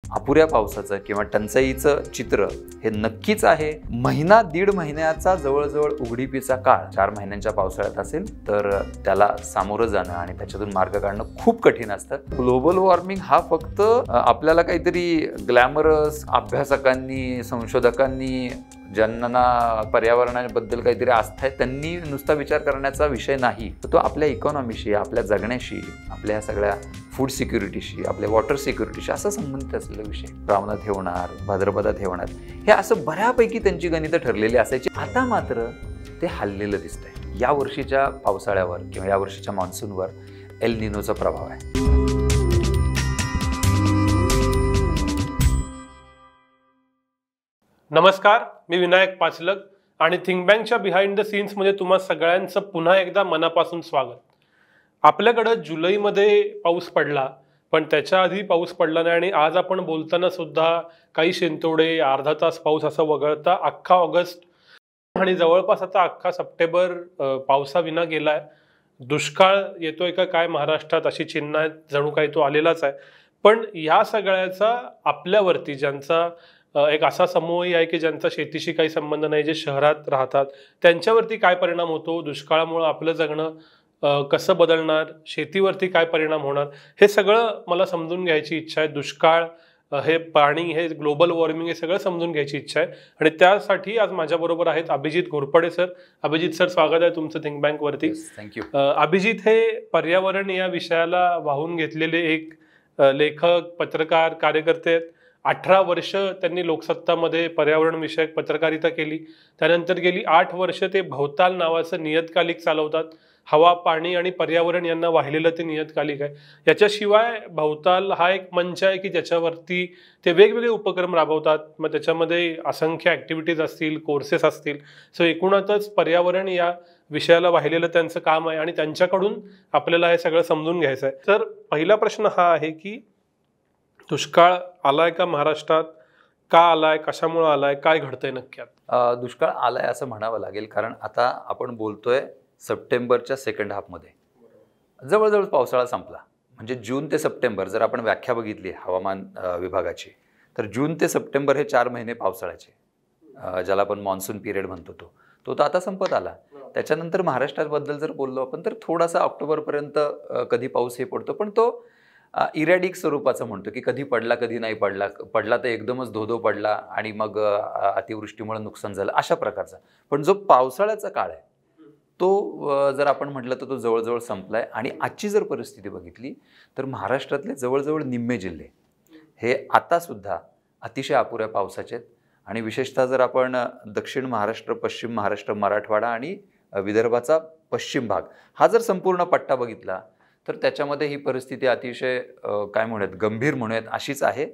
अपुऱ्या पावसाचं किंवा टंचाईचं चित्र हे नक्कीच आहे. महिना दीड महिन्याचा जवळजवळ उघडीपीचा काळ 4 महिन्यांच्या पावसाळ्यात असेल तर त्याला सामोरं जाणं आणि त्याच्यातून मार्ग काढणं खूप कठीण असतं. ग्लोबल वॉर्मिंग हा फक्त आपल्याला काहीतरी ग्लॅमरस अभ्यासकांनी, संशोधकांनी, ज्यांना पर्यावरणाबद्दल काहीतरी आस्था आहे त्यांनी नुसता विचार करण्याचा विषय नाही. तो आपल्या इकॉनॉमीशी, आपल्या जगण्याशी, आपल्या सगळ्या फूड सिक्युरिटीशी, आपल्या वॉटर सिक्युरिटीशी असा संबंधित असलेला विषय. श्रावणात होणार, भाद्रपदात होणार, हे असं बऱ्यापैकी त्यांची गणितं ठरलेली असायची. आता मात्र ते हललेलं दिसतंय. या वर्षीच्या पावसाळ्यावर किंवा या वर्षीच्या मान्सूनवर एल निनोचा प्रभाव आहे. नमस्कार, मी विनायक पाचलक आणि थिंक बँकच्या बिहाइंड द सीन्समध्ये तुम्हा सगळ्यांचं पुन्हा एकदा मनापासून स्वागत. आपल्याकडं जुलैमध्ये पाऊस पडला, पण त्याच्या आधी पाऊस पडला नाही आणि आज आपण बोलताना सुद्धा काही शिंतोडे, अर्धा तास पाऊस असं वगळता अख्खा ऑगस्ट आणि जवळपास आता अख्खा सप्टेंबर पावसाविना गेलाय. दुष्काळ येतोय का काय महाराष्ट्रात अशी चिन्ह आहेत, जणू काही तो आलेलाच आहे. पण या सगळ्याचा आपल्यावरती, ज्यांचा एक असा समूहही आहे की ज्यांचा शेतीशी काही संबंध नाही, जे शहरात राहतात, त्यांच्यावरती काय परिणाम होतो, दुष्काळामुळे आपलं जगणं कसं बदलणार, शेतीवरती काय परिणाम होणार, हे सगळं मला समजून घ्यायची इच्छा आहे. दुष्काळ, हे पाणी, हे ग्लोबल वॉर्मिंग, हे सगळं समजून घ्यायची इच्छा आहे. आणि त्यासाठी आज माझ्याबरोबर आहेत अभिजित घोरपडे सर. अभिजित सर, स्वागत आहे तुमचं थिंक बँकवरती. थँक्यू. अभिजित हे पर्यावरण या विषयाला वाहून घेतलेले एक लेखक, पत्रकार, कार्यकर्ते आहेत. 18 वर्ष त्यांनी लोकसत्तामध्ये पर्यावरण विषयक पत्रकारिता केली. त्यानंतर गेली 8 वर्ष ते भवताल नावाचं नियतकालिक चालवतात. हवा, पाणी आणि पर्यावरण यांना वाहिलेलं ते नियतकालिक आहे. याच्याशिवाय भवताल हा एक मंच आहे की ज्याच्यावरती ते वेगवेगळे उपक्रम राबवतात. मग त्याच्यामध्ये असंख्य ॲक्टिव्हिटीज असतील, कोर्सेस असतील. सो एकूणातच पर्यावरण या विषयाला वाहिलेलं त्यांचं काम आहे आणि त्यांच्याकडून आपल्याला हे सगळं समजून घ्यायचं आहे. तर पहिला प्रश्न हा आहे की दुष्काळ आलाय का महाराष्ट्रात, का आलाय, कशामुळे आलाय, काय घडतंय नक्की? दुष्काळ आलाय असं म्हणावं लागेल, कारण आता आपण बोलतोय सप्टेंबरच्या सेकंड हाफमध्ये. जवळजवळ पावसाळा संपला. म्हणजे जून ते सप्टेंबर जर आपण व्याख्या बघितली हवामान विभागाची, तर जून ते सप्टेंबर हे 4 महिने पावसाळ्याचे, ज्याला आपण मान्सून पिरियड म्हणतो, तो तर आता संपत आला. त्याच्यानंतर महाराष्ट्राबद्दल जर बोललो आपण तर थोडासा ऑक्टोबरपर्यंत कधी पाऊस हे पडतो, पण तो इरॅडिक स्वरूपाचं म्हणतो की कधी पडला कधी नाही पडला, पडला तर एकदमच धोधो पडला आणि मग अतिवृष्टीमुळे नुकसान झालं, अशा प्रकारचा. पण जो पावसाळ्याचा काळ आहे तो जर आपण म्हटलं तर तो जवळजवळ संपलाय. आणि आजची जर परिस्थिती बघितली तर महाराष्ट्रातले जवळजवळ निम्मे जिल्हे हे आतासुद्धा अतिशय अपुऱ्या पावसाचे आहेत. आणि विशेषतः जर आपण दक्षिण महाराष्ट्र, पश्चिम महाराष्ट्र, मराठवाडा आणि विदर्भाचा पश्चिम भाग हा जर संपूर्ण पट्टा बघितला तर त्याच्यामध्ये ही परिस्थिती अतिशय काय म्हणूयात, गंभीर म्हणूयात अशीच आहे.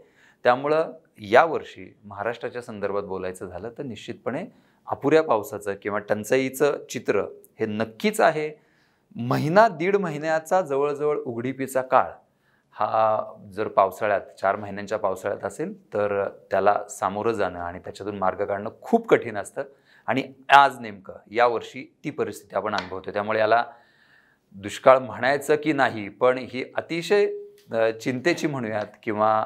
त्यामुळं यावर्षी महाराष्ट्राच्या संदर्भात बोलायचं झालं तर निश्चितपणे अपुऱ्या पावसाचं किंवा टंचाईचं चित्र हे नक्कीच आहे. महिना दीड महिन्याचा जवळजवळ उघडीपीचा काळ हा जर पावसाळ्यात 4 महिन्यांच्या पावसाळ्यात असेल तर त्याला सामोरं जाणं आणि त्याच्यातून मार्ग काढणं खूप कठीण असतं. आणि आज नेमकं यावर्षी ती परिस्थिती आपण अनुभवतो. त्यामुळे याला दुष्काळ म्हणायचं की नाही, पण ही अतिशय चिंतेची म्हणूयात किंवा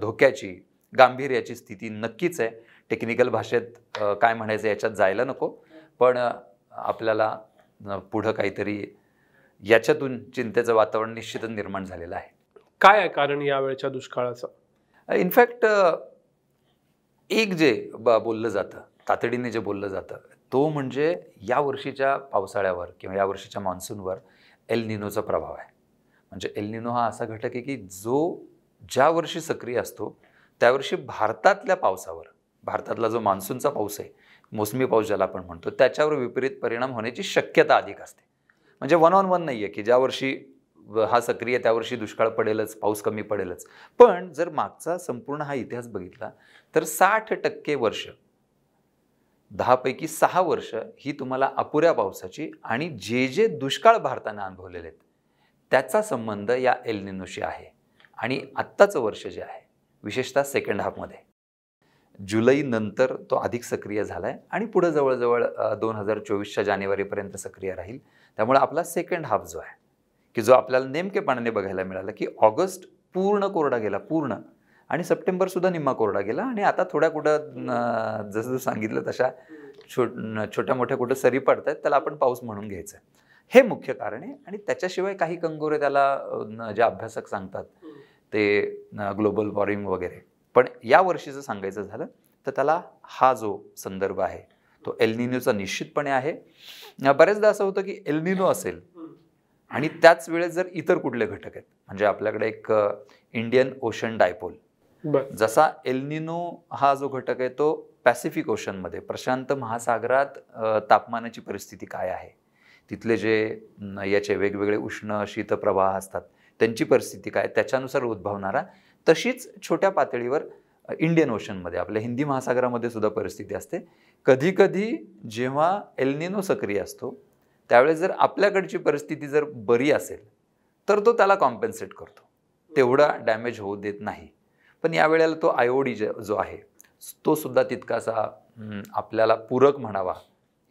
धोक्याची, गांभीर्याची स्थिती नक्कीच आहे. टेक्निकल भाषेत काय म्हणायचं याच्यात जायला नको, पण आपल्याला पुढं काहीतरी याच्यातून चिंतेचं वातावरण निश्चितच निर्माण झालेलं आहे. काय आहे कारण यावेळच्या दुष्काळाचं? इनफॅक्ट एक जे बोललं जातं, तातडीने जे बोललं जातं, तो म्हणजे या वर्षीच्या पावसाळ्यावर किंवा या वर्षीच्या मान्सूनवर एल निनोचा प्रभाव आहे. म्हणजे एल निनो हा असा घटक आहे की जो ज्या वर्षी सक्रिय असतो त्यावर्षी भारतातल्या पावसावर, भारतातला जो मान्सूनचा पाऊस आहे, मोसमी पाऊस ज्याला आपण म्हणतो, त्याच्यावर विपरीत परिणाम होण्याची शक्यता अधिक असते. म्हणजे 1 on 1 नाही आहे की ज्या वर्षी हा सक्रिय त्या वर्षी दुष्काळ पडेलच, पाऊस कमी पडेलच. पण जर मागचा संपूर्ण हा इतिहास बघितला तर 60% वर्ष, 10 पैकी 6 वर्ष ही तुम्हाला अपुऱ्या पावसाची आणि जे दुष्काळ भारताने अनुभवलेले आहेत त्याचा संबंध या एल निनोशी आहे. आणि आत्ताचं वर्ष जे आहे, विशेषतः सेकंड हाफमध्ये, जुलै नंतर तो अधिक सक्रिय झाला आहे आणि पुढे जवळजवळ 2024च्या जानेवारीपर्यंत सक्रिय राहील. त्यामुळे आपला सेकंड हाफ जो आहे की जो आपल्याला नेमकेपणाने बघायला मिळाला की ऑगस्ट पूर्ण कोरडा गेला, पूर्ण, आणि सप्टेंबर सुद्धा निम्मा कोरडा गेला आणि आता थोड्या कुठं जसं सांगितलं तशा छोट्या मोठ्या कुठं सरी पडतायत, त्याला आपण पाऊस म्हणून घ्यायचं. हे मुख्य कारण आहे. आणि त्याच्याशिवाय काही कंगोरे त्याला जे अभ्यासक सांगतात ते ग्लोबल वॉर्मिंग वगैरे. पण या वर्षीचं सांगायचं झालं तर त्याला हा जो संदर्भ आहे तो एल निनोचा निश्चितपणे आहे. बऱ्याचदा असं होतं की एल निनो असेल आणि त्याच वेळेस जर इतर कुठले घटक आहेत, म्हणजे आपल्याकडे एक इंडियन ओशन डायपोल, जसा एल निनो हा जो घटक आहे तो पॅसिफिक ओशनमध्ये प्रशांत महासागरात तापमानाची परिस्थिती काय आहे, तिथले जे याचे वेगवेगळे उष्ण शीतप्रवाह असतात त्यांची परिस्थिती काय, त्याच्यानुसार उद्भवणारा, तशीच छोट्या पातळीवर इंडियन ओशनमध्ये आपल्या हिंदी महासागरामध्ये सुद्धा परिस्थिती असते. कधी कधी जेव्हा एल निनो सक्रिय असतो त्यावेळेस जर आपल्याकडची परिस्थिती जर बरी असेल तर तो त्याला कॉम्पेन्सेट करतो, तेवढा डॅमेज होऊ देत नाही. पण यावेळेला तो आयोडी जो आहे तो सुद्धा तितकासा आपल्याला पूरक म्हणावा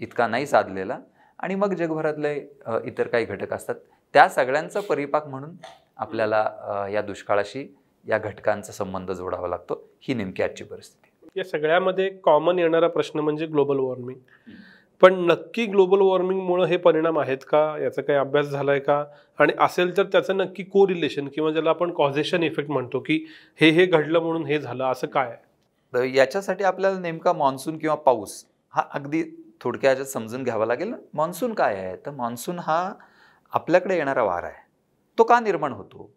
इतका नाही साधलेला. आणि मग जगभरातले इतर काही घटक असतात त्या सगळ्यांचा परिपाक म्हणून आपल्याला या दुष्काळाशी या घटकांचा संबंध जोडावा लागतो. ही नेमकी आजची परिस्थिती. या सगळ्यामध्ये कॉमन येणारा प्रश्न म्हणजे ग्लोबल वॉर्मिंग. पण नक्की ग्लोबल वॉर्मिंगमुळे हे परिणाम आहेत का, याचा काही अभ्यास झालाय का, आणि असेल तर त्याचं नक्की को रिलेशन किंवा ज्याला आपण कॉझेशन इफेक्ट म्हणतो की हे घडलं म्हणून हे झालं, असं काय आहे? तर याच्यासाठी आपल्याला नेमका मान्सून किंवा पाऊस हा अगदी थोडक्यात समजून घ्यावा लागेल. मान्सून काय आहे, तर मान्सून हा आपल्याकडे येणारा वारा आहे. तो का निर्माण होतो,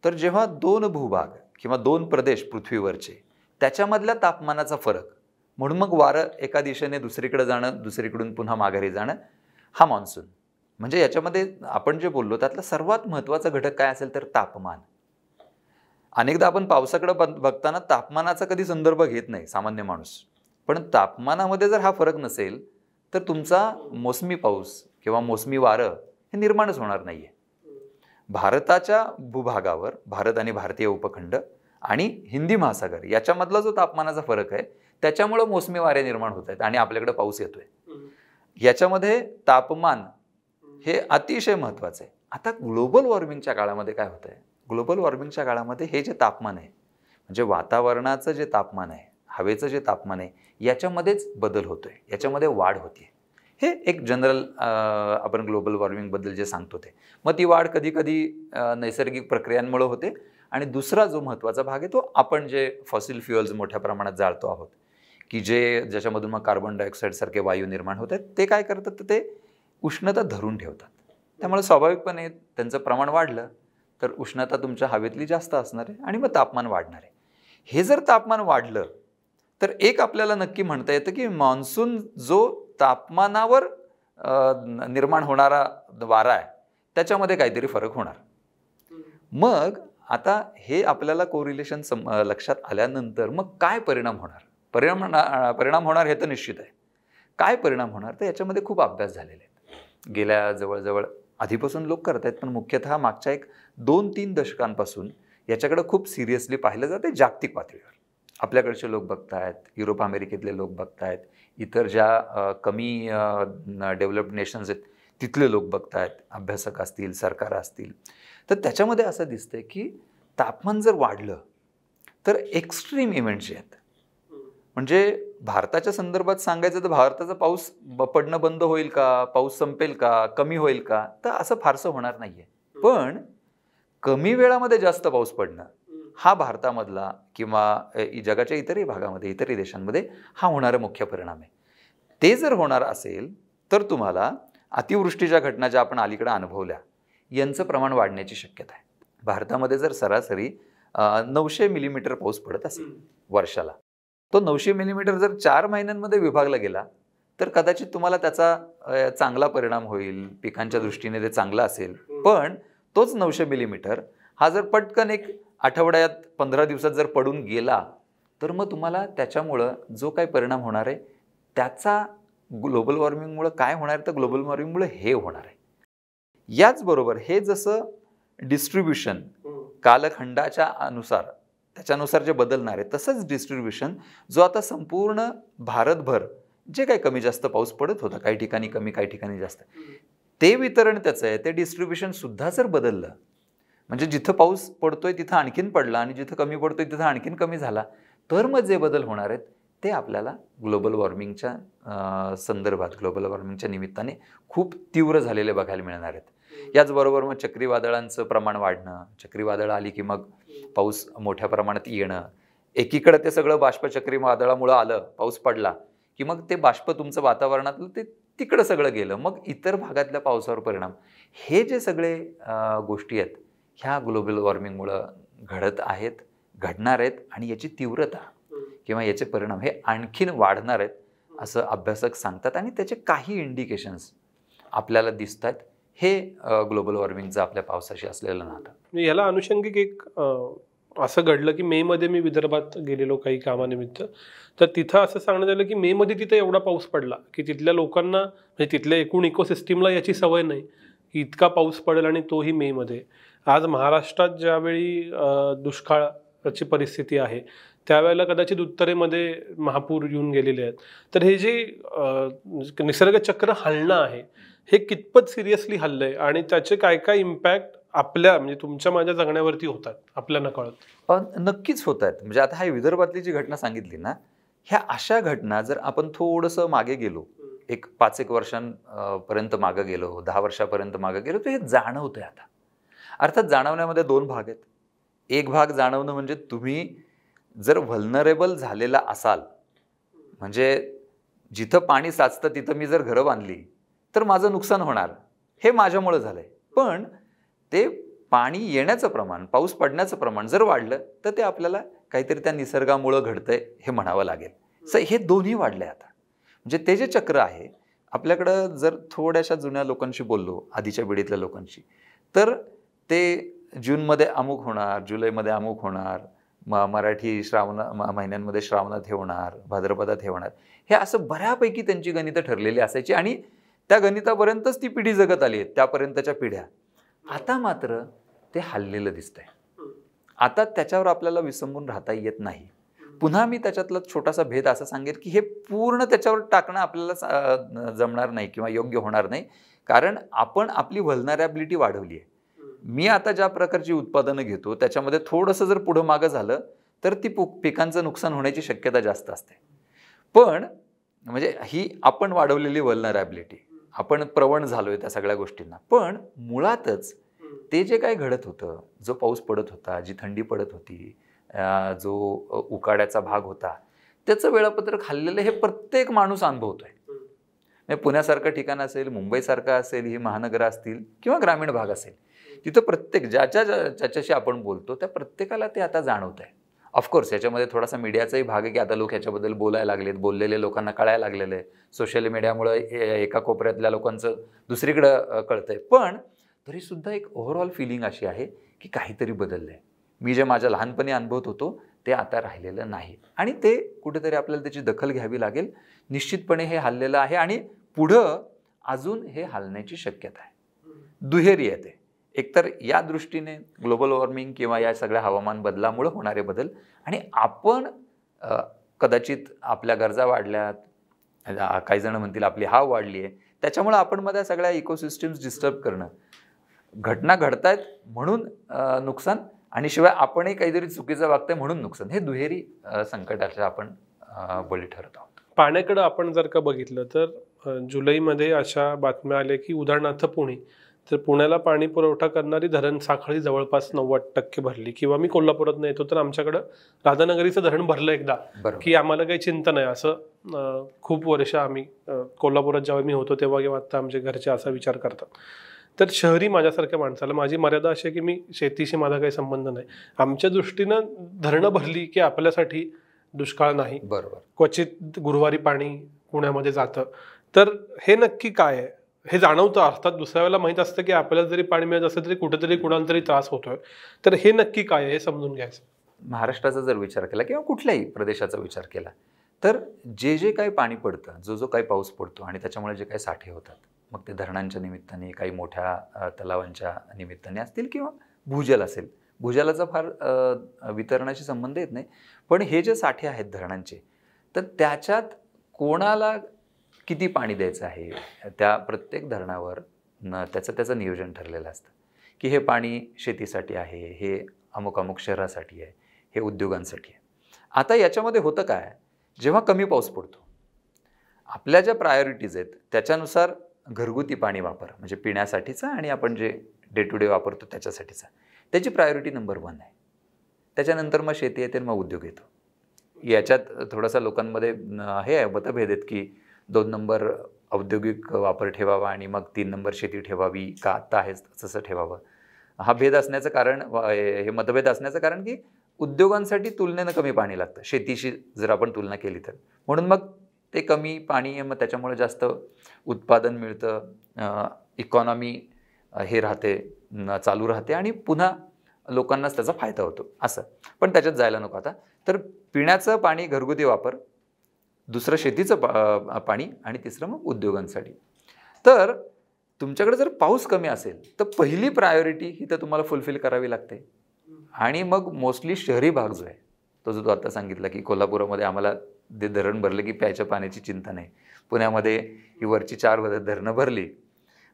तर जेव्हा दोन भूभाग किंवा दोन प्रदेश पृथ्वीवरचे त्याच्यामधल्या तापमानाचा फरक, म्हणून मग वारं एका दिशेने दुसरीकडे जाणं, दुसरीकडून पुन्हा माघारी जाणं, हा मान्सून. म्हणजे याच्यामध्ये आपण जे बोललो त्यातला सर्वात महत्त्वाचा घटक काय असेल तर तापमान. अनेकदा आपण पावसाकडे बघताना तापमानाचा कधी संदर्भ घेत नाही सामान्य माणूस, पण तापमानामध्ये जर हा फरक नसेल तर तुमचा मोसमी पाऊस किंवा मोसमी वारं हे निर्माणच होणार नाहीये. भारताच्या भूभागावर, भारत आणि भारतीय उपखंड आणि हिंदी महासागर याच्यामधला जो तापमानाचा फरक आहे त्याच्यामुळे मोसमी वारे निर्माण होत आहेत आणि आपल्याकडे पाऊस येतोय. याच्यामध्ये तापमान हे अतिशय महत्त्वाचं आहे. आता ग्लोबल वॉर्मिंगच्या काळामध्ये काय होतंय, ग्लोबल वॉर्मिंगच्या काळामध्ये हे जे तापमान आहे, म्हणजे वातावरणाचं जे तापमान आहे, हवेचं जे तापमान आहे, याच्यामध्येच बदल होतोय, याच्यामध्ये वाढ होतीये. हे एक जनरल आपण ग्लोबल वॉर्मिंगबद्दल जे सांगतो ते. मग ती वाढ कधी कधी नैसर्गिक प्रक्रियांमुळे होते. आणि दुसरा जो महत्त्वाचा भाग आहे तो आपण जे फॉसिल फ्युएल्स मोठ्या प्रमाणात जाळतो आहोत, की ज्याच्यामधून मग कार्बन डायऑक्साईड सारखे वायू निर्माण होत आहेत, ते काय करतात तर ते उष्णता धरून ठेवतात. त्यामुळे स्वाभाविकपणे त्यांचं प्रमाण वाढलं तर उष्णता तुमच्या हवेतली जास्त असणार आहे आणि मग तापमान वाढणार आहे. हे जर तापमान वाढलं तर एक आपल्याला नक्की म्हणता येतं की मान्सून जो तापमानावर निर्माण होणारा वारा आहे त्याच्यामध्ये काहीतरी फरक होणार. मग आता हे आपल्याला कोरिलेशन लक्षात आल्यानंतर मग काय परिणाम होणार, परिणाम होणार हे तर निश्चित आहे. काय परिणाम होणार तर याच्यामध्ये खूप अभ्यास झालेले आहेत. गेल्या जवळजवळ आधीपासून लोक करत आहेत, पण मुख्यतः मागच्या 2-3 दशकांपासून याच्याकडे खूप सिरियसली पाहिलं जाते जागतिक पातळीवर. आपल्याकडचे लोक बघतायत, युरोप अमेरिकेतले लोक बघतायत, इतर ज्या कमी डेव्हलप्ड नेशन्स आहेत तिथले लोक बघतायत, अभ्यासक असतील, सरकार असतील. तर त्याच्यामध्ये असं दिसतंय की तापमान जर वाढलं तर एक्स्ट्रीम इव्हेंट्स जे आहेत, म्हणजे भारताच्या संदर्भात सांगायचं तर भारताचा पाऊस पडणं बंद होईल का, पाऊस संपेल का, कमी होईल का, तर असं फारसं होणार नाहीये. पण कमी वेळामध्ये जास्त पाऊस पडणं हा भारतामधला किंवा जगाच्या इतरही भागामध्ये, इतरही देशांमध्ये हा होणारा मुख्य परिणाम आहे. ते जर होणार असेल तर तुम्हाला अतिवृष्टीच्या घटना ज्या आपण अलीकडे अनुभवल्या यांचं प्रमाण वाढण्याची शक्यता आहे. भारतामध्ये जर सरासरी 900 मिलीमीटर पाऊस पडत असेल वर्षाला, तो 900 मिलीमीटर जर 4 महिन्यांमध्ये विभागला गेला तर कदाचित तुम्हाला त्याचा चांगला परिणाम होईल, पिकांच्या दृष्टीने ते चांगलं असेल. पण तोच 900 मिलीमीटर हा जर पटकन एक आठवड्यात 15 दिवसात जर पडून गेला तर मग तुम्हाला त्याच्यामुळं जो काही परिणाम होणार आहे त्याचा ग्लोबल वॉर्मिंगमुळं काय होणार, तर ग्लोबल वॉर्मिंगमुळे हे होणार आहे. याचबरोबर हे जसं डिस्ट्रीब्युशन कालखंडाच्या अनुसार त्याच्यानुसार जे बदलणार आहे, तसंच डिस्ट्रीब्युशन जो आता संपूर्ण भारतभर जे काही कमी जास्त पाऊस पडत होता, काही ठिकाणी कमी काही ठिकाणी जास्त, ते वितरण त्याचं आहे, ते डिस्ट्रीब्युशन सुद्धा जर बदललं, म्हणजे जिथं पाऊस पडतोय तिथं आणखीन पडला आणि जिथं कमी पडतोय तिथं आणखीन कमी झाला, तर मग जे बदल होणार आहेत ते आपल्याला ग्लोबल वॉर्मिंगच्या संदर्भात, ग्लोबल वॉर्मिंगच्या निमित्ताने खूप तीव्र झालेले बघायला मिळणार आहेत. याचबरोबर मग चक्रीवादळांचं प्रमाण वाढणं, चक्रीवादळं आली की मग पाऊस मोठ्या प्रमाणात येणं, एकीकडे ते सगळं बाष्प चक्रीवादळामुळं आलं, पाऊस पडला की मग ते बाष्प तुमचं वातावरणातलं ते तिकडं सगळं गेलं, मग इतर भागातल्या पावसावर परिणाम. हे जे सगळे गोष्टी आहेत ह्या ग्लोबल वॉर्मिंगमुळं घडत आहेत, घडणार आहेत आणि याची तीव्रता किंवा याचे परिणाम हे आणखीन वाढणार आहेत असं अभ्यासक सांगतात. आणि त्याचे काही इंडिकेशन्स आपल्याला दिसत आहेत. हे ग्लोबल वॉर्मिंगचं आपल्या पावसाशी असलेलं नातं. याला अनुषंगिक एक असं घडलं की मेमध्ये मी विदर्भात गेलेलो काही कामानिमित्त, तर तिथं असं सांगण्यात आलं की मेमध्ये तिथं एवढा पाऊस पडला की तिथल्या लोकांना, म्हणजे तिथल्या एकूण इकोसिस्टीमला याची सवय नाही की इतका पाऊस पडेल आणि तोही मेमध्ये. आज महाराष्ट्रात ज्यावेळी दुष्काळाची परिस्थिती आहे त्यावेळेला कदाचित उत्तरेमध्ये महापूर येऊन गेलेले आहेत. तर हे जे निसर्गचक्र हलणं आहे हे कितपत सिरियसली हल्लंय आणि त्याचे काय काय इम्पॅक्ट आपल्या, म्हणजे तुमच्या माझ्या जगण्यावरती होतात आपल्या नकळत? नक्कीच होत आहेत. म्हणजे आता ही विदर्भातली जी घटना सांगितली ना, ह्या अशा घटना जर आपण थोडंसं मागे गेलो, एक 5-1 वर्षांपर्यंत मागे गेलो, 10 वर्षापर्यंत मागे गेलो, तर हे जाणवतंय आता. अर्थात जाणवण्यामध्ये 2 भाग आहेत. एक भाग जाणवणं म्हणजे तुम्ही जर व्हल्नरेबल झालेला असाल, म्हणजे जिथं पाणी साचतं तिथं मी जर घरं बांधली तर माझं नुकसान होणार, हे माझ्यामुळं झालंय. पण ते पाणी येण्याचं प्रमाण, पाऊस पडण्याचं प्रमाण जर वाढलं तर ते आपल्याला काहीतरी त्या निसर्गामुळं घडतंय हे म्हणावं लागेल. हे दोन्ही वाढले आता. म्हणजे ते जे चक्र आहे आपल्याकडं, जर थोड्याशा जुन्या लोकांशी बोललो, आधीच्या पिढीतल्या लोकांशी, तर ते जूनमध्ये अमुक होणार, जुलैमध्ये अमुक होणार, मराठी महिन्यांमध्ये श्रावणात हे होणार, भाद्रपदात हे होणार, हे असं बऱ्यापैकी त्यांची गणितं ठरलेली असायची आणि त्या गणितापर्यंतच ती पिढी जगत आली आहे, त्यापर्यंतच्या पिढ्या. आता मात्र ते हललेलं दिसतंय. आता त्याच्यावर आपल्याला विसंबून राहता येत नाही. पुन्हा मी त्याच्यातला छोटासा भेद असा सांगेन की हे पूर्ण त्याच्यावर टाकणं आपल्याला जमणार नाही किंवा योग्य होणार नाही, कारण आपण आपली व्हल्नरॅबिलिटी वाढवली आहे. मी आता ज्या प्रकारची उत्पादनं घेतो त्याच्यामध्ये थोडंसं जर पुढं मागं झालं तर ती पिकांचं नुकसान होण्याची शक्यता जास्त असते. पण म्हणजे ही आपण वाढवलेली व्हल्नरॅबिलिटी, आपण प्रवण झालोय त्या सगळ्या गोष्टींना. पण मुळातच ते जे काय घडत होतं, जो पाऊस पडत होता, जी थंडी पडत होती, जो उकाड्याचा भाग होता, त्याचं वेळापत्रक हल्लेलं हे प्रत्येक माणूस अनुभवतोय. म्हणजे पुण्यासारखं ठिकाण असेल, मुंबईसारखं असेल, ही महानगरं असतील किंवा ग्रामीण भाग असेल, तिथं प्रत्येक ज्याच्याशी आपण बोलतो त्या प्रत्येकाला ते आता जाणवत आहे. ऑफकोर्स याच्यामध्ये थोडासा मीडियाचाही भाग आहे की आता लोक ह्याच्याबद्दल बोलायला लागलेत, बोललेले लोकांना कळायला लागलेलं आहे. सोशल मीडियामुळे एका कोपऱ्यातल्या लोकांचं दुसरीकडं कळतंय. पण तरीसुद्धा एक ओव्हरऑल फिलिंग अशी आहे की काहीतरी बदललं आहे. मी जे माझ्या लहानपणी अनुभवत होतो ते आता राहिलेलं नाही आणि ते कुठेतरी आपल्याला त्याची दखल घ्यावी लागेल. निश्चितपणे हे हललेलं आहे आणि पुढं अजून हे हलण्याची शक्यता आहे. दुहेरी आहे ते. एकतर या दृष्टीने ग्लोबल वॉर्मिंग किंवा या सगळ्या हवामान बदलामुळे होणारे बदल, आणि आपण कदाचित आपल्या गरजा वाढल्यात, काही जण म्हणतील आपली हाव वाढली आहे, त्याच्यामुळे आपण मध्ये सगळ्या इकोसिस्टम्स डिस्टर्ब करणं, घटना घडतायत म्हणून नुकसान, आणि शिवाय आपणही काहीतरी चुकीचं वागतंय म्हणून नुकसान, हे दुहेरी संकटाचे आपण बळी ठरत आहोत. पाण्याकडे आपण जर का बघितलं तर जुलैमध्ये अशा बातम्या आल्या की उदाहरणार्थ पुणे, तर पुण्याला पाणी पुरवठा करणारी धरण साखळी जवळपास 90% भरली. किंवा मी कोल्हापुरात येतो तर आमच्याकडं राधानगरीचं धरण भरलं एकदा, की आम्हाला काही चिंता नाही. असं खूप वर्ष आम्ही कोल्हापुरात जेव्हा मी होतो तेव्हा किंवा आता आमचे घरचे असा विचार करतात. तर शहरी माझ्यासारख्या माणसाला माझी मर्यादा अशी आहे की मी शेतीशी माझा काही संबंध नाही. आमच्या दृष्टीनं धरणं भरली की आपल्यासाठी दुष्काळ नाही. बरोबर. क्वचित गुरुवारी पाणी पुण्यामध्ये जातं. तर हे नक्की काय आहे हे जाणवतं. अर्थात दुसऱ्या वेळेला माहीत असतं की आपल्याला जरी पाणी मिळत असलं तरी कुठेतरी कुणाला तरी त्रास होतोय. तर हे नक्की काय आहे हे समजून घ्यायचं. महाराष्ट्राचा जर विचार केला किंवा कुठल्याही प्रदेशाचा विचार केला तर जे काही पाणी पडतं, जो काही पाऊस पडतो आणि त्याच्यामुळे जे काही साठे होतात, मग ते धरणांच्या निमित्ताने, काही मोठ्या तलावांच्या निमित्ताने असतील किंवा भूजल असेल. भूजलाचा फार वितरणाशी संबंध येत नाही, पण हे जे साठे आहेत धरणांचे, तर त्याच्यात कोणाला किती पाणी द्यायचं आहे त्या प्रत्येक धरणावर त्याचं नियोजन ठरलेलं असतं. की हे पाणी शेतीसाठी आहे, हे अमुक अमुक शहरासाठी आहे, हे उद्योगांसाठी आहे. आता याच्यामध्ये होतं काय, जेव्हा कमी पाऊस पडतो आपल्या ज्या प्रायोरिटीज आहेत त्याच्यानुसार घरगुती पाणी वापर म्हणजे पिण्यासाठीचा आणि आपण जे डे टू डे वापरतो त्याच्यासाठीचा त्याची प्रायोरिटी नंबर 1 आहे. त्याच्यानंतर मग शेती येते, मग उद्योग येतो. याच्यात थोडासा लोकांमध्ये हे आहे, मतभेद आहेत की 2 नंबर औद्योगिक वापर ठेवावा आणि मग 3 नंबर शेती ठेवावी का, आत्ता आहे तसं ठेवावं. हा भेद असण्याचं कारण, हे मतभेद असण्याचं कारण की उद्योगांसाठी तुलनेनं कमी पाणी लागतं शेतीशी जर आपण तुलना केली तर. म्हणून मग ते कमी पाणी आहे, मग त्याच्यामुळे जास्त उत्पादन मिळतं, इकॉनॉमी हे राहते, चालू राहते आणि पुन्हा लोकांनाच त्याचा फायदा होतो असं. पण त्याच्यात जायला नको आता. तर पिण्याचं पाणी घरगुती वापर, दुसरं शेतीचं पाणी आणि तिसरं मग उद्योगांसाठी. तर तुमच्याकडे जर पाऊस कमी असेल तर पहिली प्रायोरिटी ही तर तुम्हाला फुलफिल करावी लागते. आणि मग मोस्टली शहरी भाग जो आहे तो जो आता सांगितला की कोल्हापुरामध्ये आम्हाला ते धरण भरलं की प्यायच्या पाण्याची चिंता नाही. पुण्यामध्ये ही वरची 4 धरणं भरली,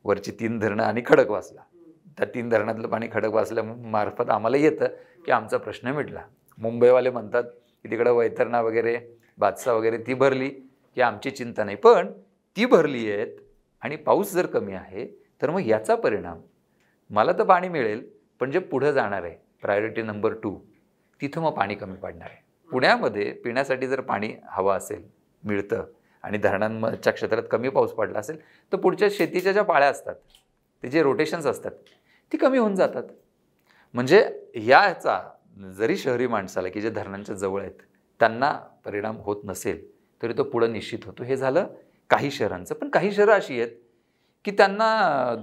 वरची 3 धरणं आणि खडकवासला. त्या 3 धरणातलं पाणी खडकवासल्या मार्फत आम्हाला येतं की आमचा प्रश्न मिटला. मुंबईवाले म्हणतात की तिकडं वैतरणा वगैरे, बादशाह वगैरे ती भरली की आमची चिंता नाही. पण ती भरली आहेत आणि पाऊस जर कमी आहे तर मग याचा परिणाम, मला तर पाणी मिळेल पण जे पुढं जाणार आहे प्रायोरिटी नंबर 2 तिथं मग पाणी कमी पडणार आहे. पुण्यामध्ये पिण्यासाठी जर पाणी हवं असेल, मिळतं आणि धरणांच्या क्षेत्रात कमी पाऊस पडला असेल तर पुढच्या शेतीच्या ज्या पाळ्या असतात, ते जे रोटेशन्स असतात ती कमी होऊन जातात. म्हणजे ह्याचा जरी शहरी माणसाला की जे धरणांच्या जवळ आहेत त्यांना परिणाम होत नसेल तरी तो पुढं निश्चित होतो. हे झालं काही शहरांचं. पण काही शहरं अशी आहेत की त्यांना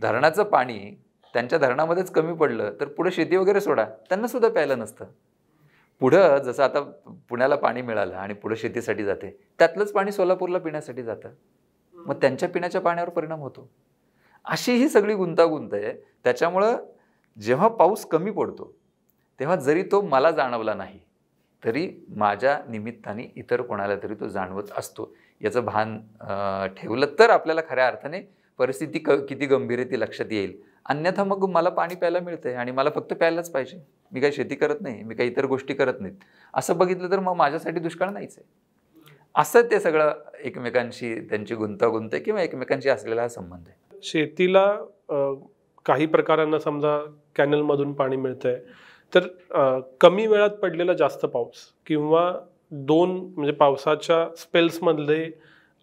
धरणाचं पाणी त्यांच्या धरणामध्येच कमी पडलं तर पुढे शेती वगैरे सोडा, त्यांना सुद्धा प्यायला नसतं. पुढं जसं आता पुण्याला पाणी मिळालं आणि पुढं शेतीसाठी जाते, त्यातलंच पाणी सोलापूरला पिण्यासाठी जातं. मग त्यांच्या पिण्याच्या पाण्यावर परिणाम होतो. अशी ही सगळी गुंतागुंत आहे. त्याच्यामुळं जेव्हा पाऊस कमी पडतो तेव्हा जरी तो मला जाणवला नाही तरी माझ्या निमित्ताने इतर कोणाला तरी तो जाणवत असतो. याचं भान ठेवलं तर आपल्याला खऱ्या अर्थाने परिस्थिती किती गंभीर आहे ती लक्षात येईल. अन्यथा मग मला पाणी प्यायला मिळतंय आणि मला फक्त प्यायलाच पाहिजे. मी काही शेती करत नाही, मी काही इतर गोष्टी करत नाहीत, असं बघितलं तर मग माझ्यासाठी दुष्काळ नाहीच आहे. असं ते सगळं एकमेकांशी त्यांची गुंतागुंत आहे किंवा एकमेकांशी असलेला हा संबंध आहे. शेतीला काही प्रकारांना समजा कॅनलमधून पाणी मिळतंय तर कमी वेळात पडलेला जास्त पाऊस किंवा 2 म्हणजे पावसाच्या स्पेल्समधले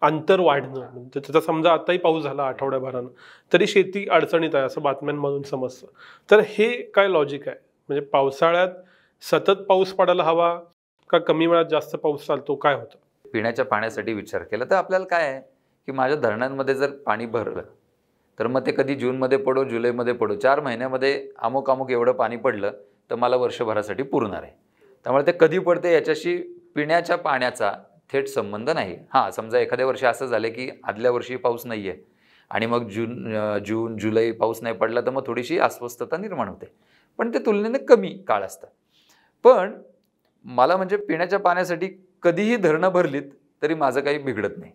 अंतर वाढणं, म्हणजे त्याचा समजा आताही पाऊस झाला आठवड्याभरानं तरी शेती अडचणीत आहे असं बातम्यांमधून समजतं. तर हे काय लॉजिक आहे? म्हणजे पावसाळ्यात सतत पाऊस पडायला हवा का कमी वेळात जास्त पाऊस चालतो, काय होतं? पिण्याच्या पाण्यासाठी विचार केला तर आपल्याला काय आहे की माझ्या धरणांमध्ये जर पाणी भरलं तर मग ते कधी जूनमध्ये पडो, जुलैमध्ये पडो, 4 महिन्यामध्ये अमुक अमुक एवढं पाणी पडलं तर मला वर्षभरासाठी पुरणार आहे. त्यामुळे ते कधी पडते याच्याशी पिण्याच्या पाण्याचा थेट संबंध नाही. हां, समजा एखाद्या वर्षी असं झालं की आदल्या वर्षी पाऊस नाही आहे आणि मग जून जुलै पाऊस नाही पडला तर मग थोडीशी अस्वस्थता निर्माण होते. पण ते तुलनेने कमी काळ असतं. पण मला म्हणजे पिण्याच्या पाण्यासाठी कधीही धरणं भरलीत तरी माझं काही बिघडत नाही.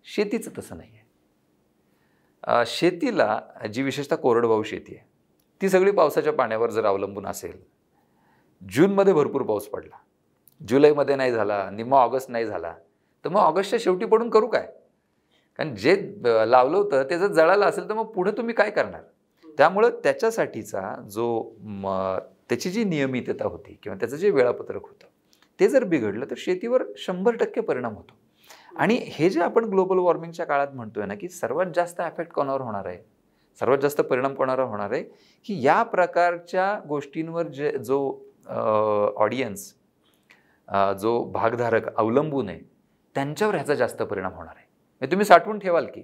शेतीचं तसं नाही आहे. शेतीला जी विशेषतः कोरडवाहू शेती आहे ती सगळी पावसाच्या पाण्यावर जर अवलंबून असेल, जूनमध्ये भरपूर पाऊस पडला, जुलैमध्ये नाही झाला, निम्मा ऑगस्ट नाही झाला, तर मग ऑगस्टच्या शेवटी पडून करू काय? कारण जे लावलं होतं ते जर जळालं असेल तर मग पुढे तुम्ही काय करणार? त्यामुळं त्याच्यासाठीचा जो त्याची जी नियमितता होती किंवा त्याचं जे वेळापत्रक होतं ते जर बिघडलं तर शेतीवर 100% परिणाम होतो. आणि हे जे आपण ग्लोबल वॉर्मिंगच्या काळात म्हणतोय ना की सर्वात जास्त अफेक्ट कोणावर होणार आहे, सर्वात जास्त परिणाम कोणावर होणार आहे की या प्रकारच्या गोष्टींवर जो ऑडियन्स, जो भागधारक अवलंबून आहे त्यांच्यावर ह्याचा जास्त परिणाम होणार आहे. म्हणजे तुम्ही साठवून ठेवाल की,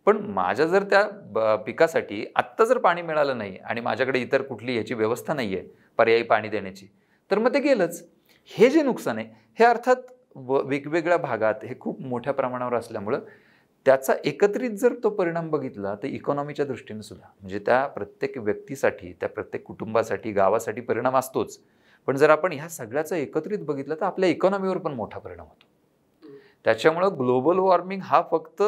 पण माझ्या जर त्या पिकासाठी आत्ता जर पाणी मिळालं नाही आणि माझ्याकडे इतर कुठली ह्याची व्यवस्था नाही आहे पर्यायी पाणी देण्याची, तर मग ते गेलंच. हे जे नुकसान आहे हे अर्थात वेगवेगळ्या भागात हे खूप मोठ्या प्रमाणावर असल्यामुळं त्याचा एकत्रित जर तो परिणाम बघितला तर इकॉनॉमीच्या दृष्टीने सुद्धा म्हणजे त्या प्रत्येक व्यक्तीसाठी, त्या प्रत्येक कुटुंबासाठी, गावासाठी परिणाम असतोच. पण जर आपण ह्या सगळ्याचं एकत्रित बघितलं तर आपल्या इकॉनॉमीवर पण मोठा परिणाम होतो. त्याच्यामुळं ग्लोबल वॉर्मिंग हा फक्त